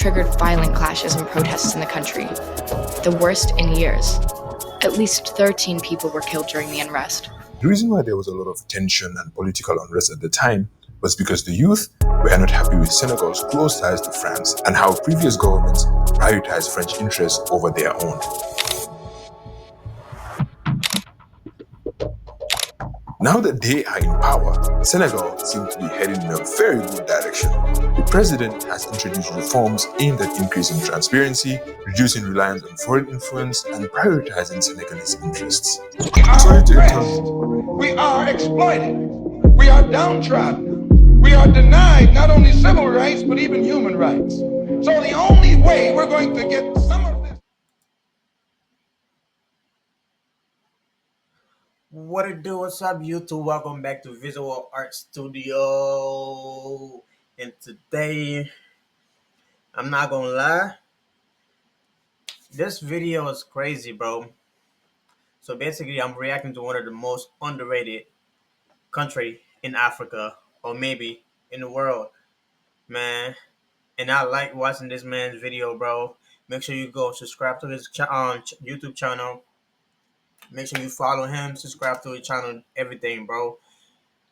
triggered violent clashes and protests in the country, the worst in years. At least 13 people were killed during the unrest. The reason why there was a lot of tension and political unrest at the time was because the youth were not happy with Senegal's close ties to France and how previous governments prioritized French interests over their own. Now that they are in power, Senegal seems to be heading in a very good direction. The president has introduced reforms aimed at increasing transparency, reducing reliance on foreign influence, and prioritizing Senegalese interests. Sorry to interrupt. We are exploited. We are downtrodden. We are denied not only civil rights, but even human rights. So the only way we're going to get some of this. What it do? What's up, YouTube? Welcome back to Visual Art Studio. And today, I'm not gonna lie, this video is crazy, bro. So basically, I'm reacting to one of the most underrated country in Africa, or maybe in the world, man. And I like watching this man's video, bro. Make sure you go subscribe to his YouTube channel. Make sure you follow him, subscribe to his channel, everything, bro.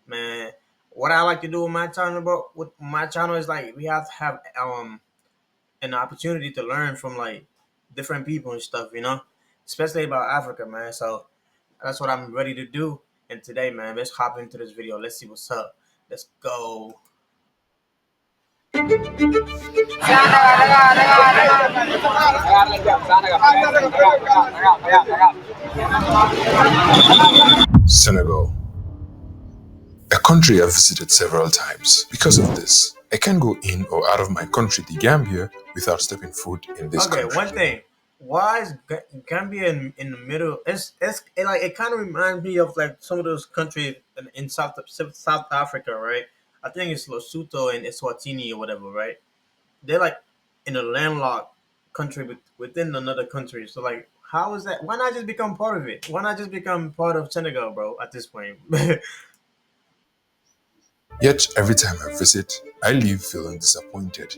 Man, what I like to do with my channel, bro, with my channel is like we have to have an opportunity to learn from like different people and stuff, you know, especially about Africa, man. So that's what I'm ready to do. And today, man, let's hop into this video. Let's see what's up. Let's go. Senegal, a country I've visited several times. Because of this, I can't go in or out of my country, the Gambia, without stepping foot in this country. Okay, one thing. Why is Gambia in the middle? It kind of reminds me of like some of those countries in South Africa, right? I think it's Lesotho and Eswatini or whatever, right? They're like in a landlocked country within another country. So like, how is that? Why not just become part of it? Why not just become part of Senegal, bro? At this point. Yet, every time I visit, I leave feeling disappointed.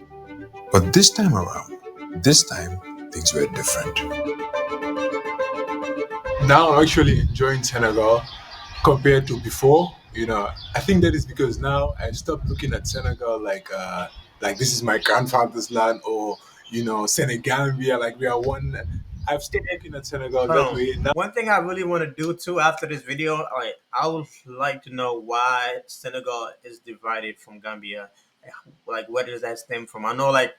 But this time around, things were different. Now I'm actually enjoying Senegal compared to before. I think that is because now I stopped looking at Senegal like this is my grandfather's land, or Senegambia, like we are one. I've stopped looking at Senegal that way. Now, one thing I really want to do too after this video, like I would like to know why Senegal is divided from Gambia. Like where does that stem from? I know like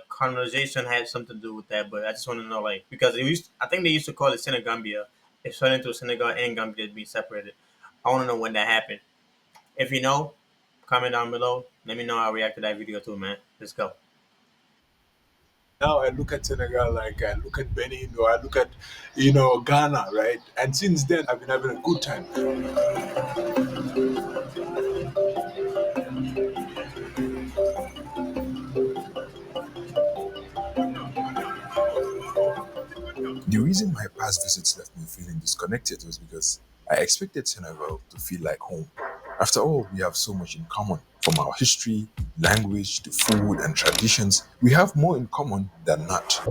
colonization had something to do with that, but I just want to know like because I think they used to call it Senegambia. It turned into Senegal and Gambia to be separated. I want to know when that happened. If you know, comment down below. Let me know how I react to that video too, man. Let's go. now I look at Senegal like I look at Benin, or I look at Ghana, right? And since then I've been having a good time. The reason my past visits left me feeling disconnected was because I expected Senegal to feel like home. After all, we have so much in common. From our history, language, to food and traditions, we have more in common than not.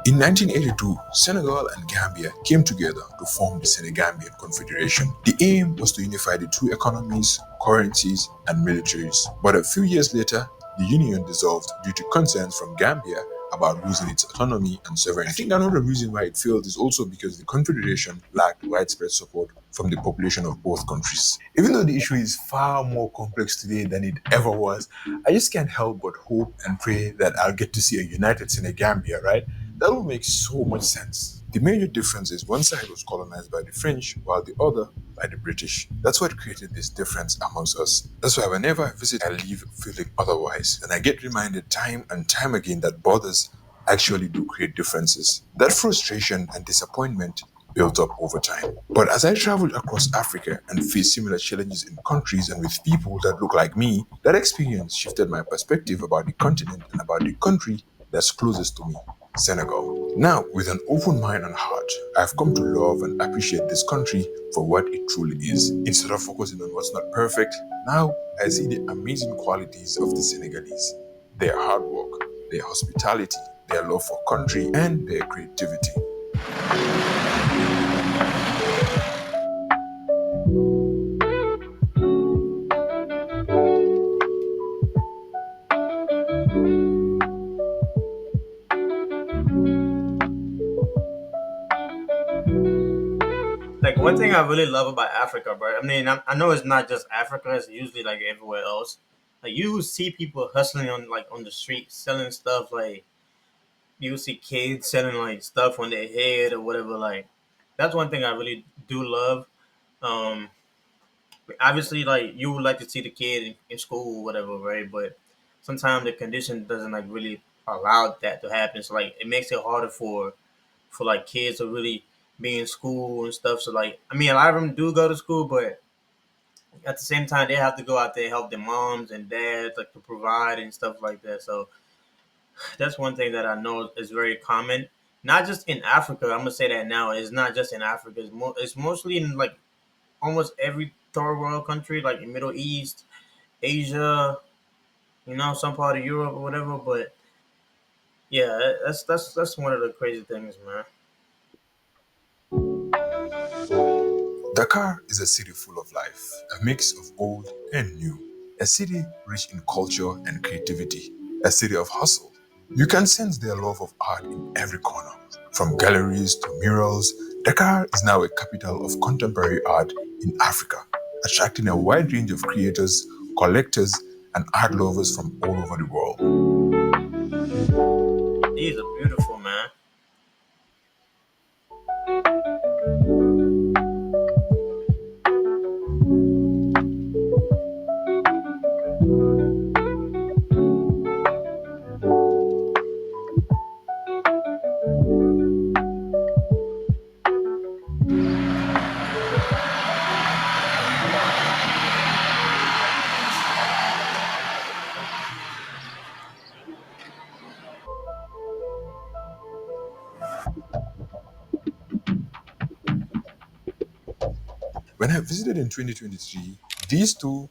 In 1982, Senegal and Gambia came together to form the Senegambian Confederation. The aim was to unify the two economies, currencies, and militaries. But a few years later, the union dissolved due to concerns from Gambia about losing its autonomy and sovereignty. I think another reason why it failed is also because the Confederation lacked widespread support from the population of both countries. Even though the issue is far more complex today than it ever was, I just can't help but hope and pray that I'll get to see a united Senegambia, right? That would make so much sense. The major difference is one side was colonized by the French, while the other by the British. That's what created this difference amongst us. That's why whenever I visit, I leave feeling otherwise. And I get reminded time and time again that borders actually do create differences. That frustration and disappointment built up over time. But as I traveled across Africa and faced similar challenges in countries and with people that look like me, that experience shifted my perspective about the continent and about the country that's closest to me, Senegal. Now, with an open mind and heart, I've come to love and appreciate this country for what it truly is. Instead of focusing on what's not perfect, now I see the amazing qualities of the Senegalese: their hard work, their hospitality, their love for country, and their creativity. Like one thing I really love about Africa, bro. I mean, I know it's not just Africa; it's usually like everywhere else. Like you see people hustling on on the street, selling stuff. Like you see kids selling like stuff on their head or whatever. Like that's one thing I really do love. Um, Obviously, like you would like to see the kid in school or whatever, right? But sometimes the condition doesn't like really allow that to happen. So like it makes it harder for like kids to really be in school and stuff. So like I mean, a lot of them do go to school, but at the same time, they have to go out there and help their moms and dads like to provide and stuff like that. So that's one thing that I know is very common. Not just in Africa. I'm gonna say that now. It's not just in Africa. It's mostly in like almost every third world country, like in Middle East, Asia, some part of Europe or whatever. But yeah, that's one of the crazy things, man. Dakar is a city full of life, a mix of old and new. A city rich in culture and creativity, a city of hustle. You can sense their love of art in every corner. From galleries to murals, Dakar is now a capital of contemporary art in Africa, attracting a wide range of creators, collectors, and art lovers from all over the world. These are beautiful, man. When I visited in 2023, these two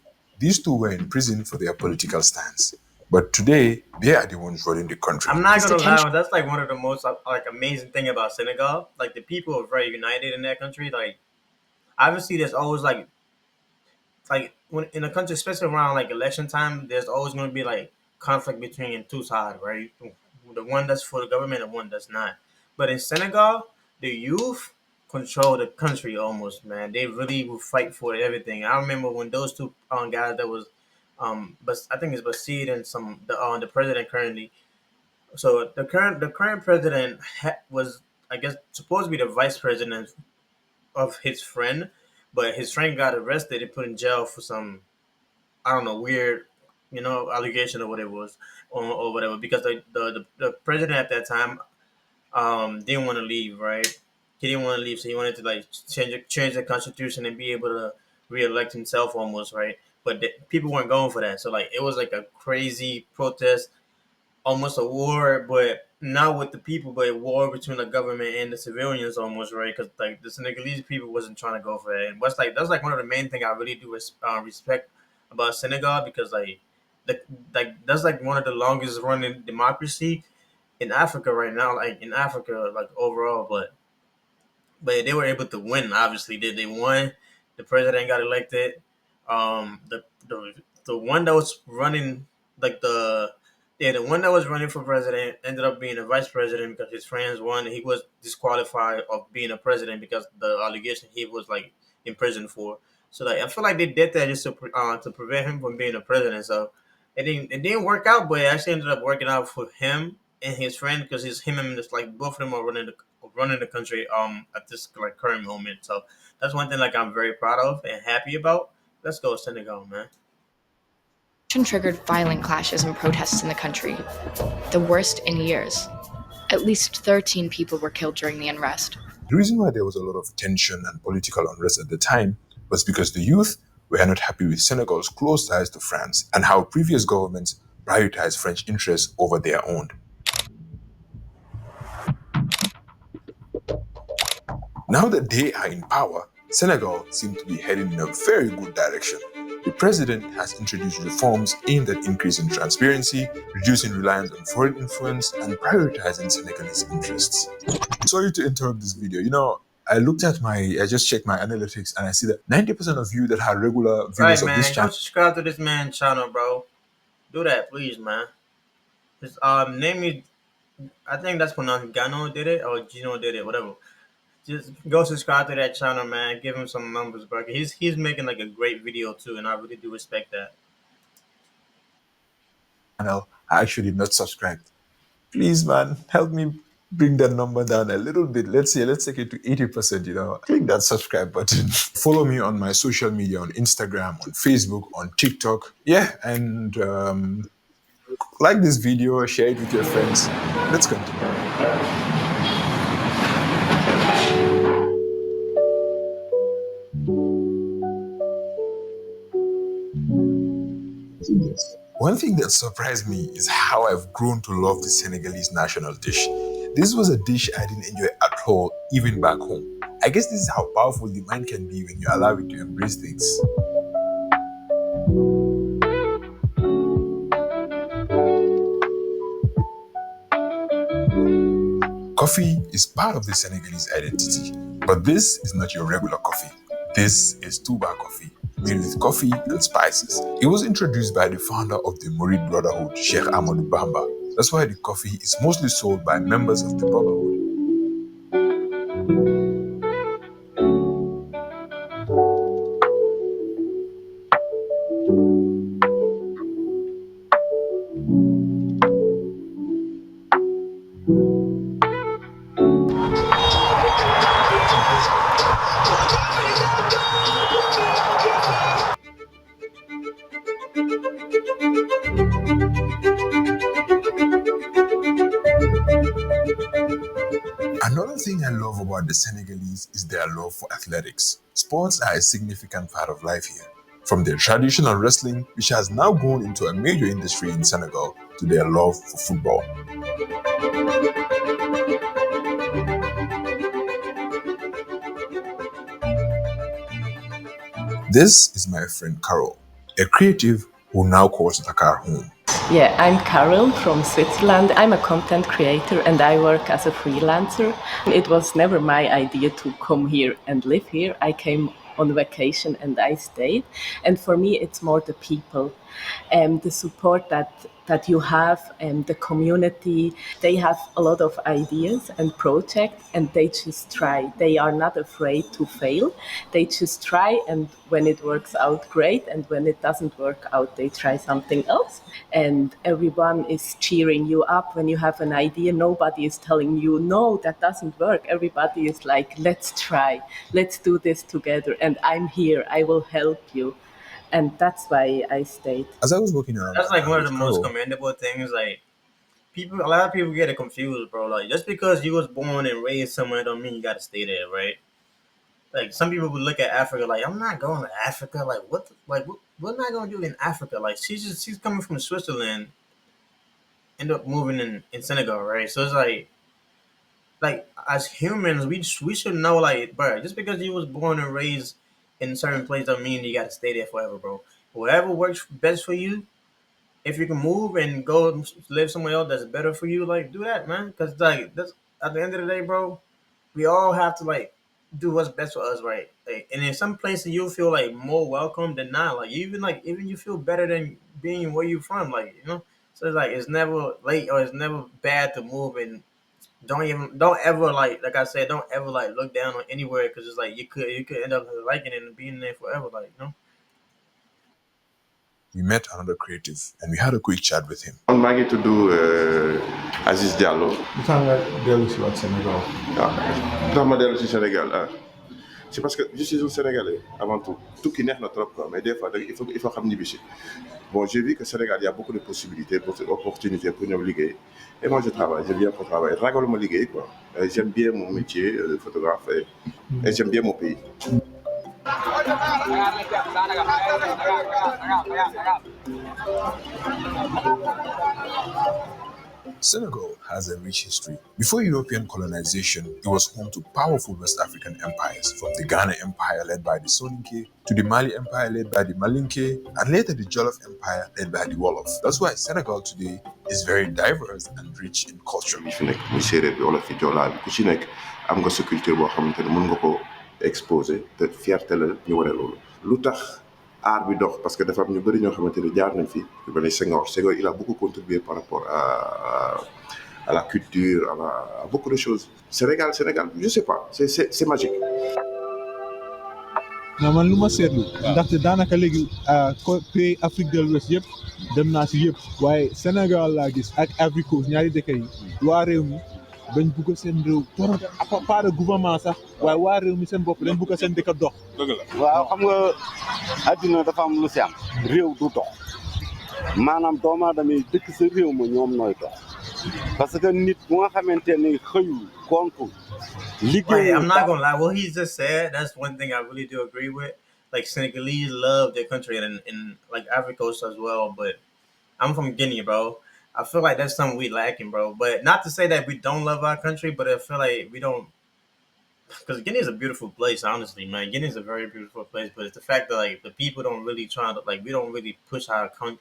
were in prison for their political stance. But today, they are the ones running the country. I'm not His gonna detention lie, that's like one of the most like amazing thing about Senegal. Like the people are very united in that country. Like obviously, there's always like when in a country, especially around like election time, there's always going to be like conflict between two sides, right? The one that's for the government and one that's not. But in Senegal, the youth control the country almost, man. They really will fight for everything. I remember when those two guys that was, but I think it's Basid and the president currently. So the current president was, I guess, supposed to be the vice president of his friend, but his friend got arrested and put in jail for some, I don't know, weird, allegation or what it was, or whatever, because the president at that time didn't want to leave, right? He didn't want to leave, so he wanted to like change the constitution and be able to reelect himself almost, right? But people weren't going for that, so like it was like a crazy protest, almost a war, but not with the people, but a war between the government and the civilians, almost, right? Because like the Senegalese people wasn't trying to go for that, and what's like that's like one of the main thing I really do respect about Senegal, because the like that's like one of the longest running democracy in Africa right now, like in Africa, like overall, but they were able to win. Obviously, they won. The president got elected. The one that was running, like the one that was running for president ended up being a vice president because his friends won. He was disqualified of being a president because the allegation he was like in prison for. So like I feel like they did that just to prevent him from being a president. So it didn't work out, but it actually ended up working out for him and his friend, because it's him and it's like both of them are running the country at this like current moment. So that's one thing like I'm very proud of and happy about. Let's go Senegal, man. triggered violent clashes and protests in the country, the worst in years. At least 13 people were killed during the unrest. The reason why there was a lot of tension and political unrest at the time was because the youth were not happy with Senegal's close ties to France and how previous governments prioritized French interests over their own. Now that they are in power, Senegal seems to be heading in a very good direction. The president has introduced reforms aimed at increasing transparency, reducing reliance on foreign influence, and prioritizing Senegalese interests. Sorry to interrupt this video. I just checked my analytics and I see that 90% of you that are regular viewers Right, of this man. Go channel subscribe to this man's channel, bro. Do that, please, man. His name is, I think that's pronounced Gano did it or Gino did it, whatever. Just go subscribe to that channel, man. Give him some numbers, bro. He's making like a great video too, and I really do respect that. are actually not subscribed. Please, man, help me bring that number down a little bit. Let's take it to 80%, Click that subscribe button. Follow me on my social media on Instagram, on Facebook, on TikTok. Yeah, and like this video, share it with your friends. Let's continue. One thing that surprised me is how I've grown to love the Senegalese national dish. This was a dish I didn't enjoy at all, even back home. I guess this is how powerful the mind can be when you allow it to embrace things. Coffee is part of the Senegalese identity, but this is not your regular coffee. This is Tuba coffee, made with coffee and spices. It was introduced by the founder of the Murid Brotherhood, Sheikh Ahmadou Bamba. That's why the coffee is mostly sold by members of the Brotherhood. Another thing I love about the Senegalese is their love for athletics. Sports are a significant part of life here. From their traditional wrestling, which has now grown into a major industry in Senegal, to their love for football. This is my friend Carol, a creative who now calls Dakar home. Yeah, I'm Carol from Switzerland. I'm a content creator and I work as a freelancer. It was never my idea to come here and live here. I came on vacation and I stayed. And for me, it's more the people and the support that you have and the community. They have a lot of ideas and projects and they just try. They are not afraid to fail. They just try, and when it works out, great, and when it doesn't work out, they try something else. And everyone is cheering you up when you have an idea. Nobody is telling you, no, that doesn't work. Everybody is like, let's try, let's do this together, and I'm here, I will help you. And that's why I stayed. As I was walking around, That's like one of with the most Carol, commendable things. Like a lot of people get it confused, bro. Like just because you was born and raised somewhere don't mean you got to stay there, right? Like some people would look at Africa like, I'm not going to Africa. Like what am I going to do in Africa? Like she's coming from Switzerland, end up moving in Senegal, right? So it's like as humans, we should know, like, bro, just because you was born and raised in a certain place don't mean you got to stay there forever, bro. Whatever works best for you, if you can move and go live somewhere else that's better for you, like do that, man. Because like that's at the end of the day, bro, we all have to like do what's best for us, right? Like, and in some places you feel like more welcome than not. Like even you feel better than being where you from, like So it's like it's never late or it's never bad to move, and don't ever like I said, don't ever like look down on anywhere because it's like you could end up liking it and being there forever, like. we met another creative and we had a quick chat with him. man maa ngi tudd Aziz Diallo. lu tax nga dellu si waat Sénégal. ah ndax ma dellu si Sénégal c'est parce que je suis un Sénégalais avant tout tukki neex na trop quoi mais des fois il faut xam ñibbi si bon j'ai vu que Sénégal il y a beaucoup de possibilités d'opportunités pour ñoom liggéey et moi je travaille je viens pour travailler ragaluma liggéey quoi j'aime bien mon métier de photographe et j'aime bien mon pays. Senegal has a rich history. Before European colonization, it was home to powerful West African empires, from the Ghana Empire led by the Soninke to the Mali Empire led by the Malinke, and later the Jollof Empire led by the Wolof. That's why Senegal today is very diverse and rich in culture. yi fi nekk muy séeréer bi wala fi joolaa bi ku ci nekk am nga sa culture boo xamante ne mën nga ko exposer te fierté la ñu wane loolu. lu tax art bi dox parce que dafa am ñu bëri ñoo xamante ne jaar nañ fi yu mel ni Senghor. Senghor il a beaucoup contribué par rapport à la culture, à beaucoup de choses. Sénégal, je sais pas, c'est magique. non man lu ma seetlu ndaxte daanaka léegi pays Afrique de l'Ouest yëpp dem naa si yëpp waaye Sénégal laa gis ak Ivory Coast ñaari dëkk yi waa réew mi dañ bugg seen réew torop pas de gouvernement sax waaye waa réew mi seen bopp dañ bugg seen dëkk dox. dëgg la waaw xam nga adduna dafa am lu si am réew du dox maanaam doomu aadama yi dëkk sa réew ma ñoom nooy dox parce que nit bu nga xamante ne xëyul gontul. Like, I'm not gonna lie. What he just said, that's one thing I really do agree with. Like, Senegalese love their country and like Ivory Coast as well. But I'm from Guinea, bro. I feel like that's something we lacking, bro. But not to say that we don't love our country, but I feel like we don't. Because Guinea is a beautiful place, honestly, man. Guinea is a very beautiful place, but it's the fact that like the people don't really try to like we don't really push our country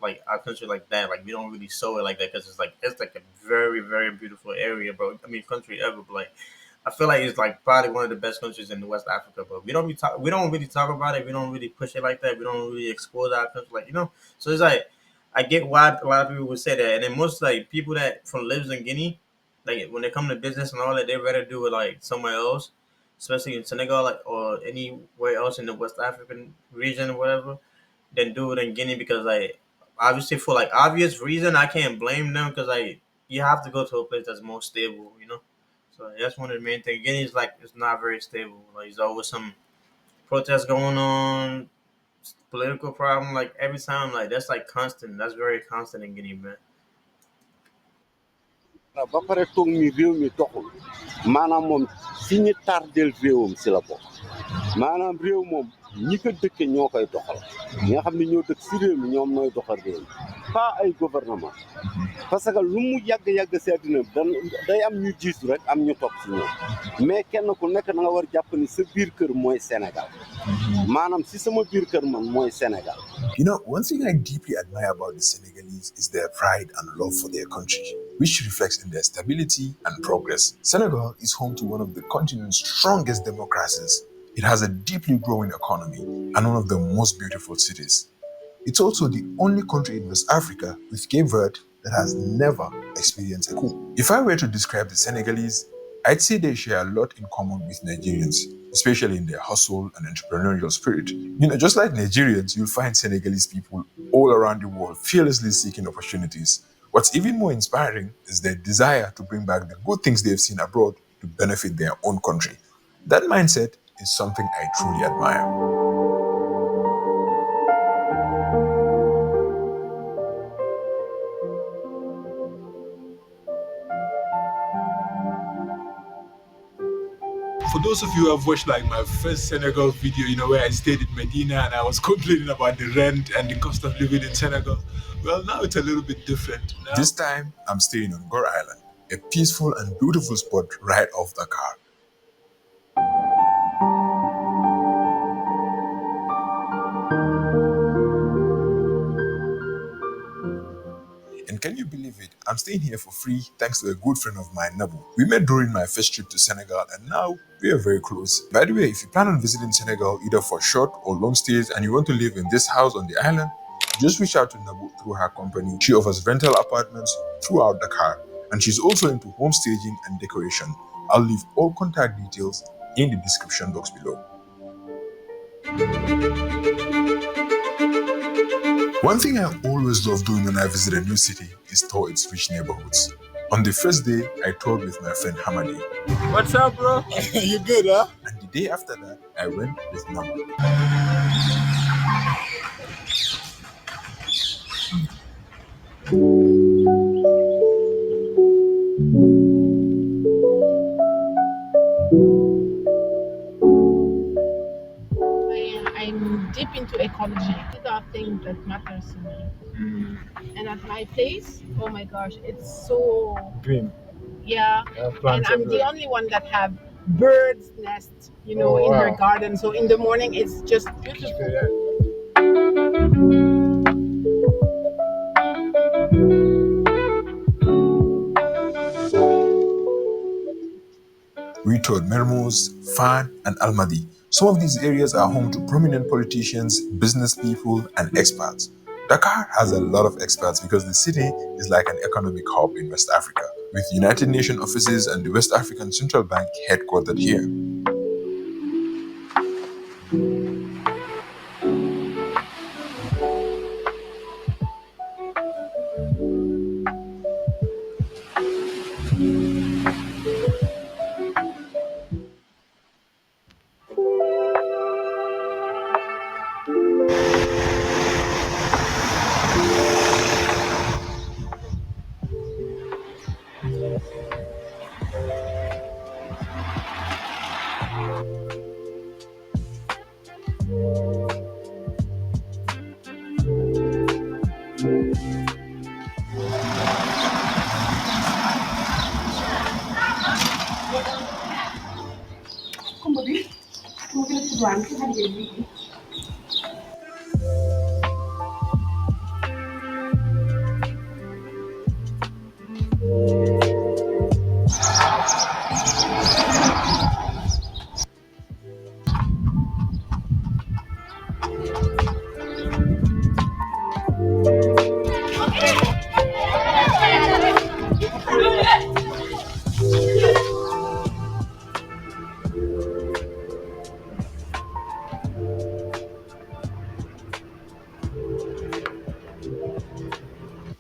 like that. Like we don't really show it like that because it's like a very very beautiful area, bro. I mean, country ever, but like I feel like it's like probably one of the best countries in West Africa, but we don't really talk about it. We don't really push it like that. We don't really expose our country, like So it's like I get why a lot of people would say that, and then most like people that from lives in Guinea, like when they come to business and all that, they rather do it like somewhere else, especially in Senegal, like or anywhere else in the West African region or whatever, than do it in Guinea because like obviously for like obvious reason I can't blame them because like you have to go to a place that's more stable. So that's one of the main things. Guinea is like it's not very stable. Like there's always some protests going on, political problem. Like every time, like that's like constant. That's very constant in Guinea, man. ba pare toog ni réew mi doxul maanaam moom si ñu tardel réewam si la bokk maanaam réew moom ñi ko dëkke ñoo koy doxal ñi nga xam ne ñoo dëkk si réew mi ñoom nooy doxal réew mi pas ay gouvernement parce que lu mu yàgg-yàgg si àddina day am ñu jiitu rek am ñu topp si ñoom mais kenn ku nekk na nga war jàpp ni sa biir kër mooy Sénégal maanaam si sama biir kër man mooy Sénégal. One thing I deeply admire about the Senegalese is their pride and love for their country, which reflects in their stability and progress. Senegal is home to one of the continent's strongest democracies. It has a deeply growing economy and one of the most beautiful cities. It's also the only country in West Africa with Cape Verde that has never experienced a coup. If I were to describe the Senegalese, I'd say they share a lot in common with Nigerians, especially in their hustle and entrepreneurial spirit. Just like Nigerians, you'll find Senegalese people all around the world fearlessly seeking opportunities. What's even more inspiring is their desire to bring back the good things they've seen abroad to benefit their own country. That mindset is something I truly admire. For those of you who have watched like my first Senegal video, where I stayed in Medina and I was complaining about the rent and the cost of living in Senegal, well, now it's a little bit different. This time, I'm staying on Gore Island, a peaceful and beautiful spot right off Dakar. And can you believe it? I'm staying here for free thanks to a good friend of mine, Nabu. We met during my first trip to Senegal and now we are very close. By the way, if you plan on visiting Senegal either for short or long stays and you want to live in this house on the island, just reach out to Nabu through her company. She offers rental apartments throughout Dakar and she's also into home staging and decoration. I'll leave all contact details in the description box below. One thing I always love doing when I visit a new city is tour its rich neighborhoods. On the first day, I toured with my friend Hamadi. What's up, bro? You good, huh? And the day after that, I went with Nabu. I'm deep into economics. psychology. These are things that matters to me. And at my place, oh my gosh, it's so Green. yeah. And Plants I'm the everywhere. only one that have birds nest, Oh, in her wow. garden. So in the morning, it's just beautiful. Yeah. We toured Mermoz, Fan, and Almadi. Some of these areas are home to prominent politicians, business people, and expats. Dakar has a lot of expats because the city is like an economic hub in West Africa, with United Nations offices and the West African Central Bank headquartered here.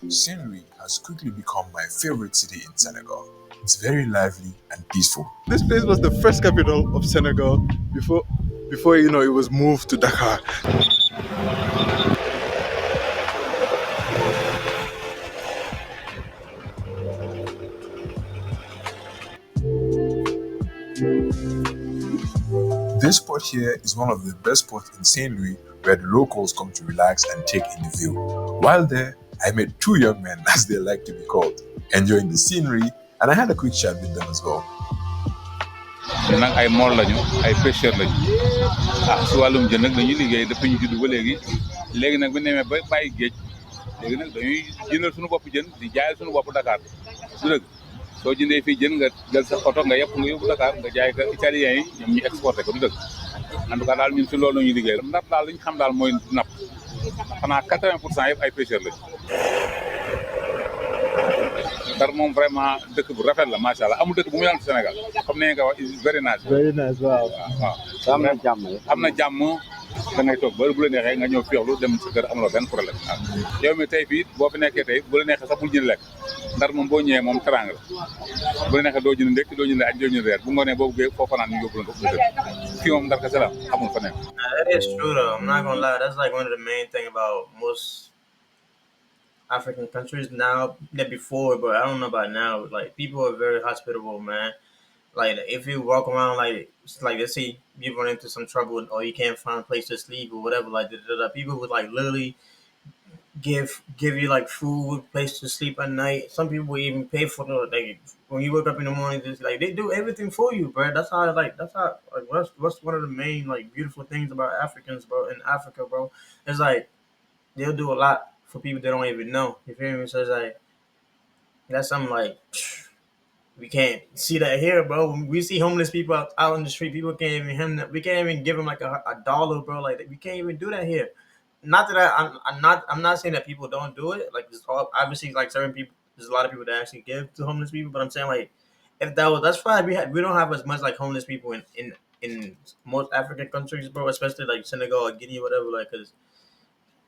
Saint-Louis has quickly become my favorite city in Senegal. It's very lively and peaceful. This place was the first capital of Senegal before it was moved to Dakar. This spot here is one of the best spots in St. Louis where the locals come to relax and take in the view. While there, I met two young men, as they like to be called, enjoying the scenery, and I had a quick chat with them as well. nag ay mool lañu ay pêcheur lañu si wàllum jën nag dañuy liggéey depuis ñu judd ba léegi nag bu ñu demee ba bàyyi géej léegi nag dañuy jëndal suñu bopp jën di jaayal suñu bopp Dakar du dëgg soo jëndee fii jën nga jël sa oto nga yëpp nga yóbbu Dakar nga jaay ko Italiens yi ñoom ñu exporté ko du dëgg en tout cas daal ñun si loolu la ñuy liggéey ndax daal li ñu xam daal mooy napp xanaa 80% yëpp ay pêcheur lañu Ndar moom vraiment dëkk bu rafet la macha allah amul dëkk bu mu yàlla Sénégal comme ni nga ko wax is very nice. Very nice, waaw. am na jàmm da ngay toog ba bu la neexee nga ñëw féexlu dem sa kër amuloo benn problème waaw yow mi tey fii boo fi nekkee tey bu la neexee sax bul jënd lekk Ndar moom boo ñëwee moom teraanga la bu la neexee doo jënd ndekki doo jënd añ doo jënd reer bu ngoonee boo bëggee foo fanaan ñu yóbbu la ko sa kër fii moom Ndar kese la amul fa nekk. That is true though. I'm not gonna lie. That's like one of the main thing about most African countries now than before, but I don't know about now. Like people are very hospitable, man. Like if you walk around, like let's say you run into some trouble or you can't find a place to sleep or whatever, like people would like literally give you like food, place to sleep at night. Some people even pay for the like when you wake up in the morning. Just like they do everything for you, bro. That's how what's one of the main like beautiful things about Africans, bro. In Africa, bro, it's like they'll do a lot for people they don't even know. You feel me? So it's like that's something like we can't see that here, bro. When we see homeless people out in the street, people can't even we can't even give them like a dollar, bro. Like we can't even do that here. Not that I'm not saying that people don't do it. Like there's obviously like certain people, there's a lot of people that actually give to homeless people. But I'm saying like if that was that's why we don't have as much like homeless people in most African countries, bro. Especially like Senegal or Guinea, whatever. Like because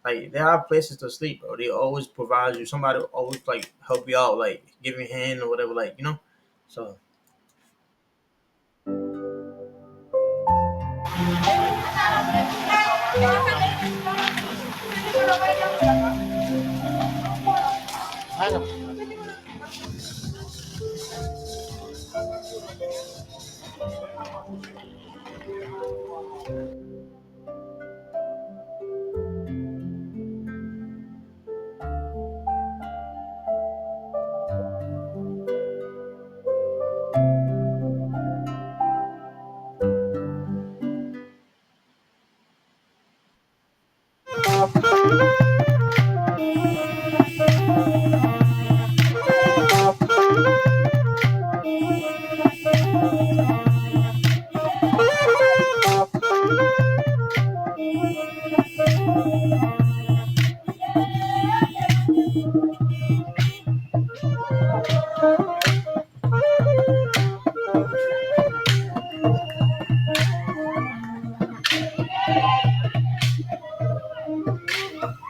like they have places to sleep, bro. They always provide you. Somebody always like help you out, like give you a hand or whatever, like you know. So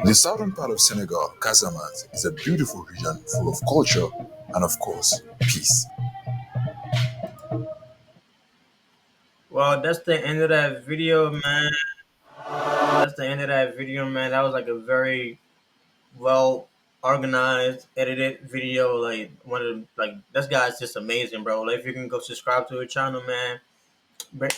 The southern part of Senegal, Casamance, is a beautiful region full of culture and, of course, peace. Well, that's the end of that video, man. That's the end of that video, man. That was like a very well organized, edited video. Like one of the, like this guy's just amazing, bro. Like if you can go subscribe to his channel, man.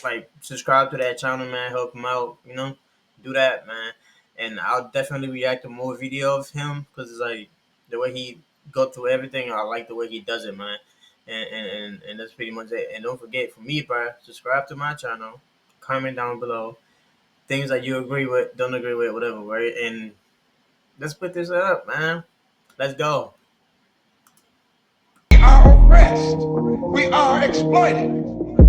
Like subscribe to that channel, man. Help him out, you know. Do that, man. And I'll definitely react to more video of him because it's like the way he go through everything. I like the way he does it, man. And that's pretty much it. And don't forget, for me, bro, subscribe to my channel. Comment down below things that you agree with, don't agree with, whatever, right? And let's put this up, man. Let's go. We are oppressed. We are exploited.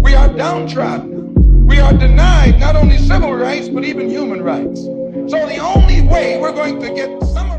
We are downtrodden. We are denied not only civil rights, but even human rights. So the only way we're going to get some of